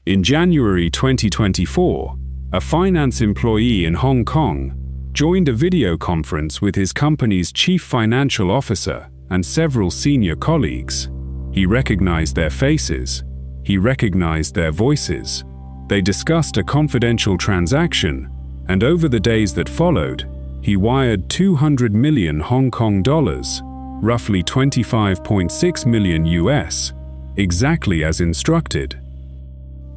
In January 2024, a finance employee in Hong Kong joined a video conference with his company's chief financial officer and several senior colleagues. He recognized their faces. He recognized their voices. They discussed a confidential transaction, and over the days that followed, he wired 200 million Hong Kong dollars, roughly 25.6 million US, exactly as instructed.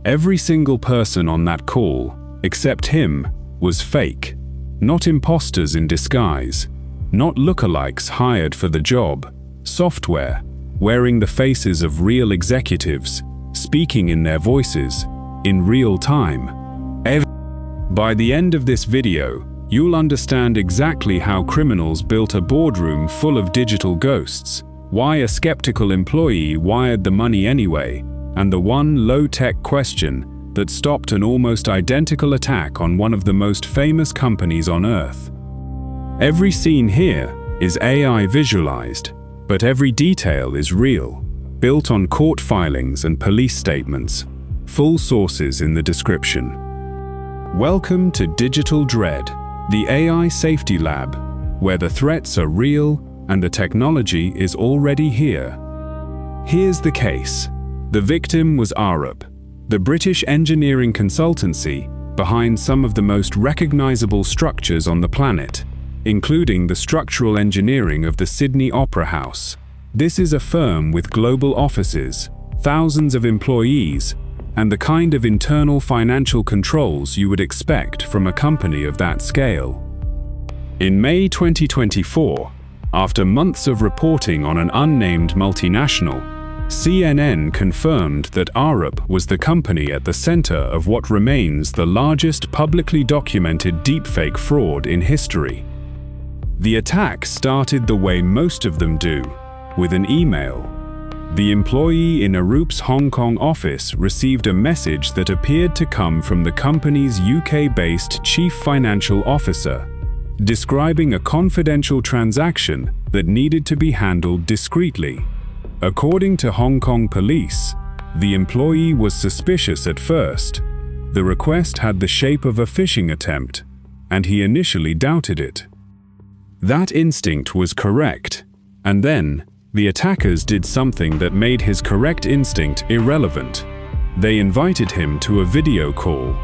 Every single person on that call, except him, was fake. Not imposters in disguise, not lookalikes hired for the job, software, wearing the faces of real executives, speaking in their voices, in real time. By the end of this video, you'll understand exactly how criminals built a boardroom full of digital ghosts, why a skeptical employee wired the money anyway, and the one low-tech question that stopped an almost identical attack on one of the most famous companies on Earth. Every scene here is AI visualized, but every detail is real, built on court filings and police statements. Full sources in the description. Welcome to Digital Dread, the AI safety lab, where the threats are real and the technology is already here. Here's the case. The victim was Arup, the British engineering consultancy behind some of the most recognizable structures on the planet, including the structural engineering of the Sydney Opera House. This is a firm with global offices, thousands of employees, and the kind of internal financial controls you would expect from a company of that scale. In May 2024, after months of reporting on an unnamed multinational, CNN confirmed that Arup was the company at the center of what remains the largest publicly documented deepfake fraud in history. The attack started the way most of them do, with an email. The employee in Arup's Hong Kong office received a message that appeared to come from the company's UK-based chief financial officer, describing a confidential transaction that needed to be handled discreetly. According to Hong Kong police, the employee was suspicious at first. The request had the shape of a phishing attempt, and he initially doubted it. That instinct was correct, and then the attackers did something that made his correct instinct irrelevant. They invited him to a video call.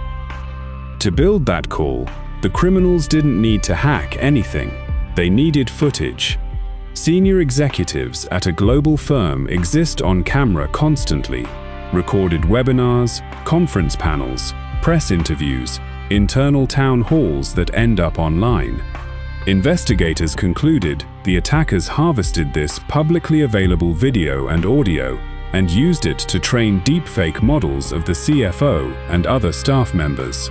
To build that call, the criminals didn't need to hack anything. They needed footage. Senior executives at a global firm exist on camera constantly. Recorded webinars, conference panels, press interviews, internal town halls that end up online. Investigators concluded the attackers harvested this publicly available video and audio and used it to train deepfake models of the CFO and other staff members.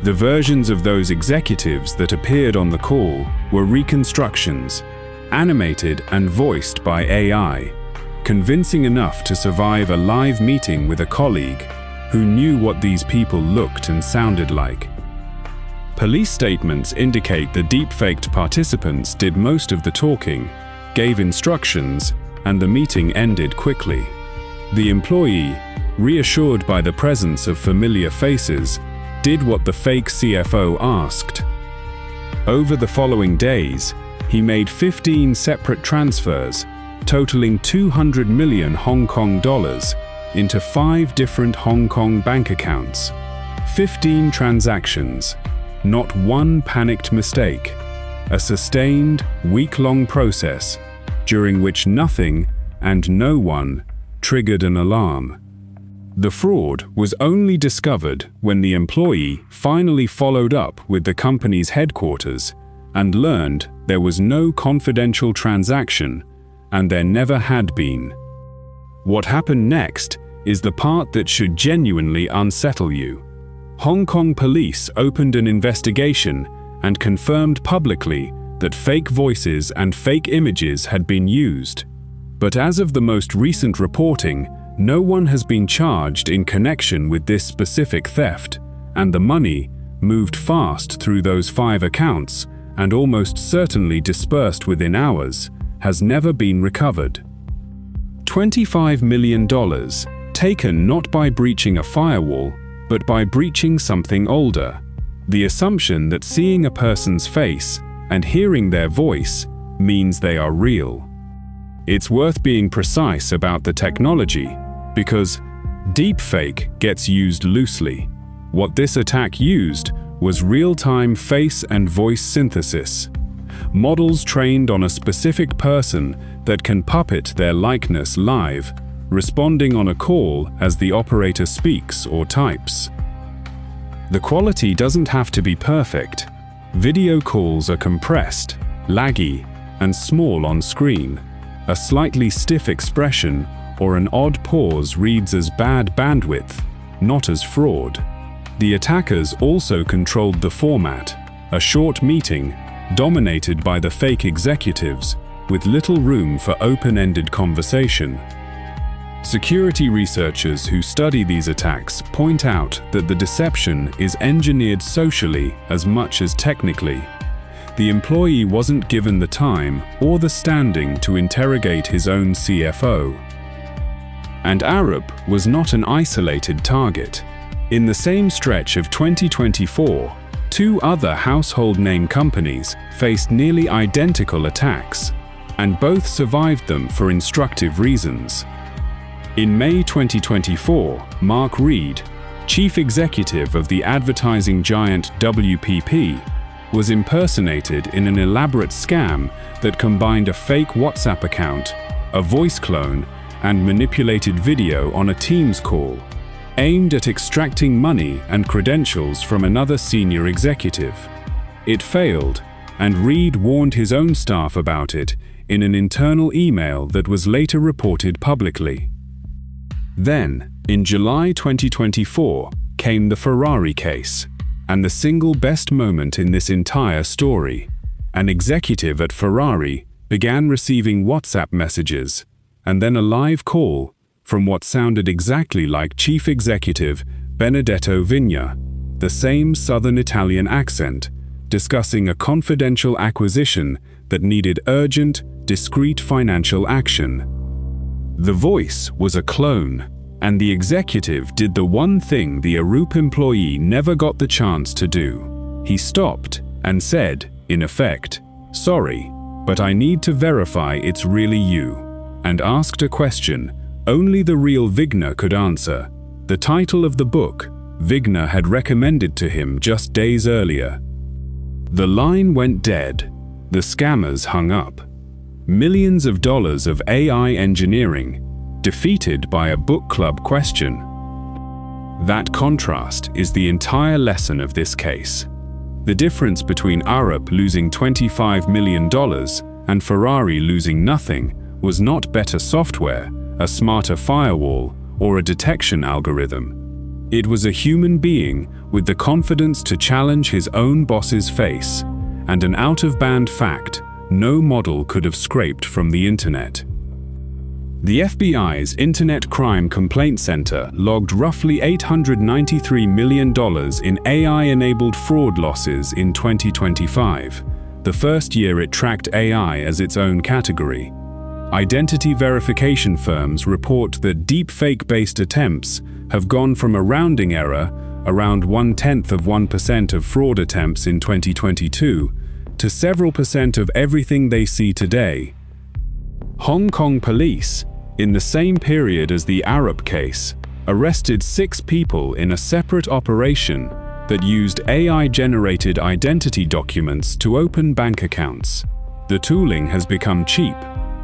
The versions of those executives that appeared on the call were reconstructions, animated and voiced by AI, convincing enough to survive a live meeting with a colleague who knew what these people looked and sounded like. Police statements indicate the deepfaked participants did most of the talking, gave instructions, and the meeting ended quickly. The employee, reassured by the presence of familiar faces, did what the fake CFO asked. Over the following days, he made 15 separate transfers, totaling 200 million Hong Kong dollars, into 5 different Hong Kong bank accounts. 15 transactions, not one panicked mistake. A sustained, week-long process, during which nothing and no one triggered an alarm. The fraud was only discovered when the employee finally followed up with the company's headquarters and learned there was no confidential transaction, and there never had been. What happened next is the part that should genuinely unsettle you. Hong Kong police opened an investigation and confirmed publicly that fake voices and fake images had been used. But as of the most recent reporting, no one has been charged in connection with this specific theft, and the money moved fast through those 5 accounts and almost certainly dispersed within hours, has never been recovered. $25 million, taken not by breaching a firewall, but by breaching something older: the assumption that seeing a person's face and hearing their voice means they are real. It's worth being precise about the technology, because deepfake gets used loosely. What this attack used was real-time face and voice synthesis. Models trained on a specific person that can puppet their likeness live, responding on a call as the operator speaks or types. The quality doesn't have to be perfect. Video calls are compressed, laggy, and small on screen. A slightly stiff expression or an odd pause reads as bad bandwidth, not as fraud. The attackers also controlled the format: a short meeting dominated by the fake executives, with little room for open-ended conversation. Security researchers who study these attacks point out that the deception is engineered socially as much as technically. The employee wasn't given the time or the standing to interrogate his own CFO. And Arup was not an isolated target. In the same stretch of 2024, 2 other household name companies faced nearly identical attacks, and both survived them for instructive reasons. In May 2024, Mark Reed, chief executive of the advertising giant WPP, was impersonated in an elaborate scam that combined a fake WhatsApp account, a voice clone, and manipulated video on a Teams call, aimed at extracting money and credentials from another senior executive. It failed, and Reed warned his own staff about it in an internal email that was later reported publicly. Then, in July 2024, came the Ferrari case, and the single best moment in this entire story. An executive at Ferrari began receiving WhatsApp messages, and then a live call from what sounded exactly like Chief Executive Benedetto Vigna, the same Southern Italian accent, discussing a confidential acquisition that needed urgent, discreet financial action. The voice was a clone, and the executive did the one thing the Arup employee never got the chance to do. He stopped and said, in effect, "Sorry, but I need to verify it's really you," and asked a question only the real Vigna could answer. The title of the book Vigna had recommended to him just days earlier. The line went dead. The scammers hung up. Millions of dollars of AI engineering defeated by a book club question. That contrast is the entire lesson of this case. The difference between Arup losing $25 million and Ferrari losing nothing was not better software, a smarter firewall, or a detection algorithm. It was a human being with the confidence to challenge his own boss's face, and an out-of-band fact no model could have scraped from the internet. The FBI's Internet Crime Complaint Center logged roughly $893 million in AI-enabled fraud losses in 2025, the first year it tracked AI as its own category. Identity verification firms report that deepfake-based attempts have gone from a rounding error, around 0.1% of fraud attempts in 2022, to several percent of everything they see today. Hong Kong police, in the same period as the Arup case, arrested 6 people in a separate operation that used AI-generated identity documents to open bank accounts. The tooling has become cheap,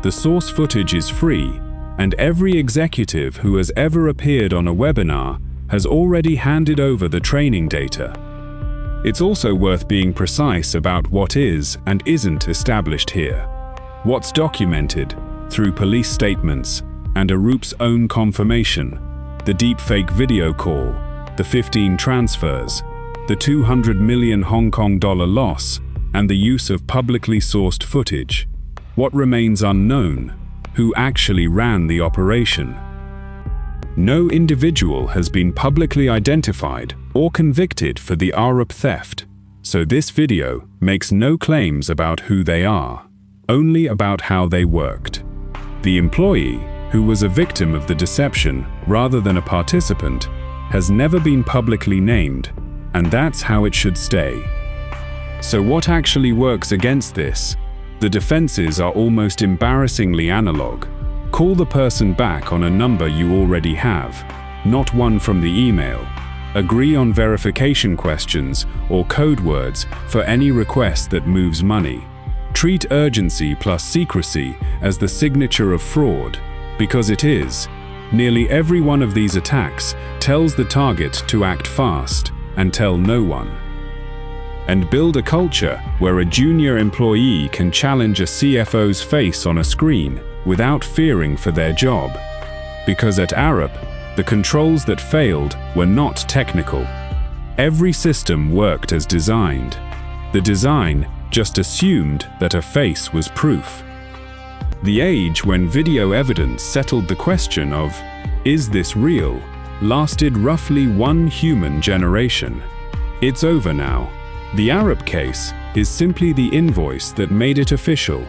the source footage is free, and every executive who has ever appeared on a webinar has already handed over the training data. It's also worth being precise about what is and isn't established here. What's documented through police statements and Arup's own confirmation: the deepfake video call, the 15 transfers, the 200 million Hong Kong dollar loss, and the use of publicly sourced footage. What remains unknown: who actually ran the operation. No individual has been publicly identified or convicted for the Arup theft, so this video makes no claims about who they are, only about how they worked. The employee, who was a victim of the deception rather than a participant, has never been publicly named, and that's how it should stay. So what actually works against this? The defenses are almost embarrassingly analog. Call the person back on a number you already have, not one from the email. Agree on verification questions or code words for any request that moves money. Treat urgency plus secrecy as the signature of fraud, because it is. Nearly every one of these attacks tells the target to act fast and tell no one. And build a culture where a junior employee can challenge a CFO's face on a screen without fearing for their job. Because at Arup, the controls that failed were not technical. Every system worked as designed. The design just assumed that a face was proof. The age when video evidence settled the question of, is this real, lasted roughly 1 human generation. It's over now. The Arup case is simply the invoice that made it official.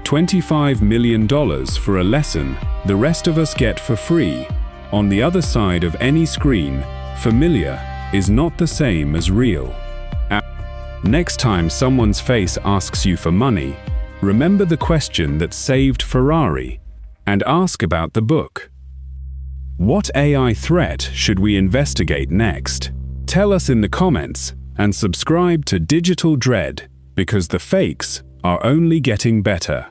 $25 million for a lesson the rest of us get for free. On the other side of any screen, familiar is not the same as real. Next time someone's face asks you for money, remember the question that saved Ferrari, and ask about the book. What AI threat should we investigate next? Tell us in the comments, and subscribe to Digital Dread, because the fakes are only getting better.